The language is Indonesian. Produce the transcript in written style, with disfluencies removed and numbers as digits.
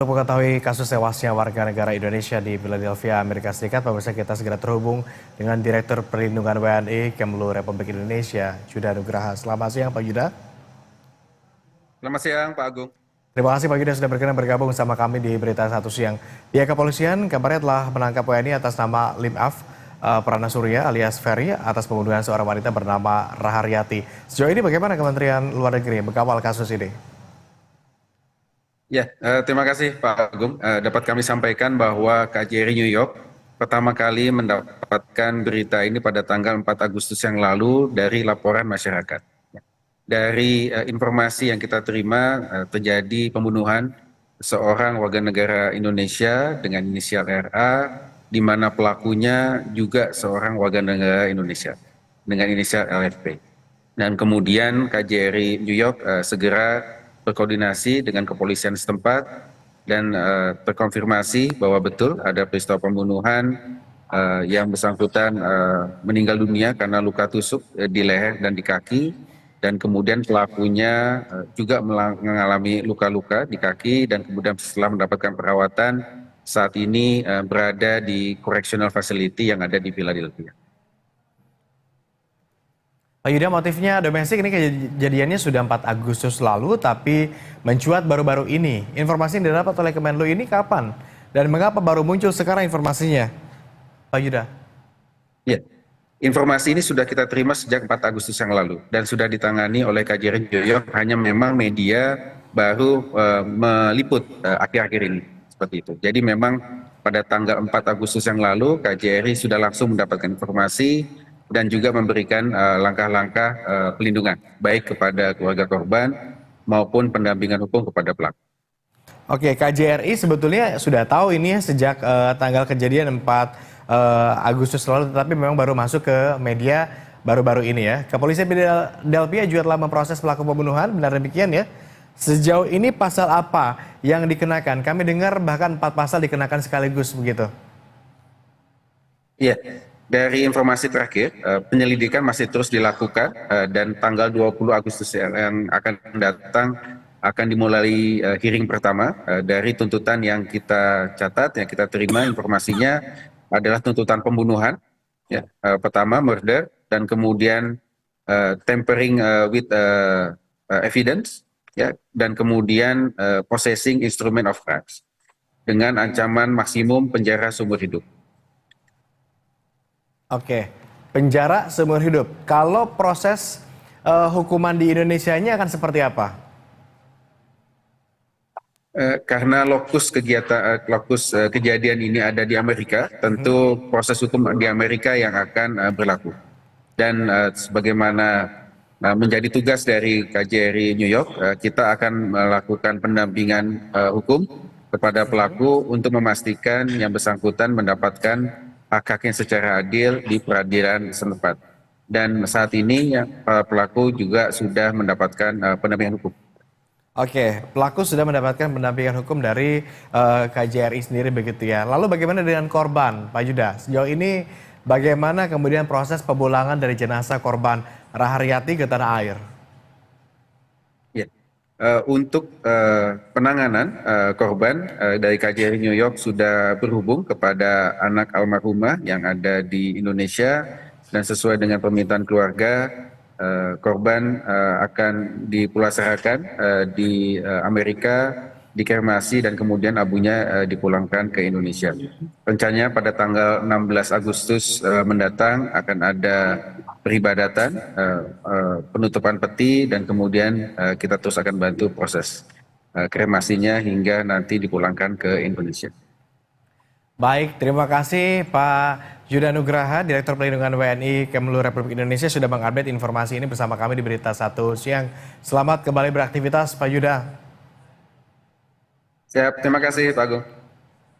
Untuk mengetahui kasus tewasnya warga negara Indonesia di Philadelphia, Amerika Serikat, pemirsa kita segera terhubung dengan Direktur Perlindungan WNI Kemlu Republik Indonesia, Judah Nugraha. Selamat siang, Pak Judah. Selamat siang, Pak Agung. Terima kasih Pak Judah sudah berkenan bergabung bersama kami di Berita Satu Siang. Pihak kepolisian kabarnya telah menangkap WNI atas nama Lim-Af Pranasuria alias Ferry atas pembunuhan seorang wanita bernama Raharyati. Sejauh ini bagaimana Kementerian Luar Negeri mengawal kasus ini? Ya, terima kasih Pak Agung. Dapat kami sampaikan bahwa KJRI New York pertama kali mendapatkan berita ini pada tanggal 4 Agustus yang lalu dari laporan masyarakat. Dari informasi yang kita terima, terjadi pembunuhan seorang warga negara Indonesia dengan inisial RA, di mana pelakunya juga seorang warga negara Indonesia dengan inisial LFP. Dan kemudian KJRI New York segera berkoordinasi dengan kepolisian setempat dan terkonfirmasi bahwa betul ada peristiwa pembunuhan yang bersangkutan meninggal dunia karena luka tusuk di leher dan di kaki, dan kemudian pelakunya juga mengalami luka-luka di kaki dan kemudian setelah mendapatkan perawatan saat ini berada di correctional facility yang ada di Philadelphia. Pak Yuda, motifnya domestik ini kejadiannya sudah 4 Agustus lalu, tapi mencuat baru-baru ini. Informasi yang didapat oleh Kemenlu ini kapan? Dan mengapa baru muncul sekarang informasinya? Pak Yuda. Ya, informasi ini sudah kita terima sejak 4 Agustus yang lalu dan sudah ditangani oleh KJRI New York, hanya memang media baru meliput akhir-akhir ini. Seperti itu. Jadi memang pada tanggal 4 Agustus yang lalu KJRI sudah langsung mendapatkan informasi dan juga memberikan langkah-langkah pelindungan baik kepada keluarga korban maupun pendampingan hukum kepada pelaku. Oke, KJRI sebetulnya sudah tahu ini ya sejak tanggal kejadian 4 Agustus lalu, tetapi memang baru masuk ke media baru-baru ini ya. Kepolisian Philadelphia juga telah memproses pelaku pembunuhan, benar demikian ya? Sejauh ini pasal apa yang dikenakan? Kami dengar bahkan 4 pasal dikenakan sekaligus begitu. Iya. Dari informasi terakhir, penyelidikan masih terus dilakukan dan tanggal 20 Agustus yang akan datang akan dimulai hearing pertama dari tuntutan yang kita catat, yang kita terima informasinya adalah tuntutan pembunuhan, ya, pertama murder, dan kemudian tampering with evidence, ya, dan kemudian possessing instrument of crimes dengan ancaman maksimum penjara seumur hidup. Oke, penjara seumur hidup. Kalau proses hukuman di Indonesia ini akan seperti apa? Karena lokus kejadian ini ada di Amerika, tentu proses hukum di Amerika yang akan berlaku. Dan sebagaimana menjadi tugas dari KJRI New York, kita akan melakukan pendampingan hukum kepada pelaku untuk memastikan yang bersangkutan mendapatkan hak-haknya secara adil di peradilan setempat. Dan saat ini pelaku juga sudah mendapatkan pendampingan hukum. Oke, pelaku sudah mendapatkan pendampingan hukum dari KJRI sendiri begitu ya. Lalu bagaimana dengan korban, Pak Judah? Sejauh ini bagaimana kemudian proses pemulangan dari jenazah korban Raharyati ke tanah air? Ya. Untuk penanganan korban dari KJRI New York sudah berhubung kepada anak almarhumah yang ada di Indonesia, dan sesuai dengan permintaan keluarga, korban akan dipulasarakan di Amerika, dikremasi, dan kemudian abunya dipulangkan ke Indonesia. Rencananya pada tanggal 16 Agustus mendatang akan ada peribadatan, penutupan peti, dan kemudian kita terus akan bantu proses kremasinya hingga nanti dipulangkan ke Indonesia. Baik, terima kasih Pak Judah Nugraha, Direktur Perlindungan WNI Kemlu Republik Indonesia sudah mengupdate informasi ini bersama kami di Berita Satu Siang. Selamat kembali beraktivitas Pak Judah. Siap, terima kasih Pak Agung.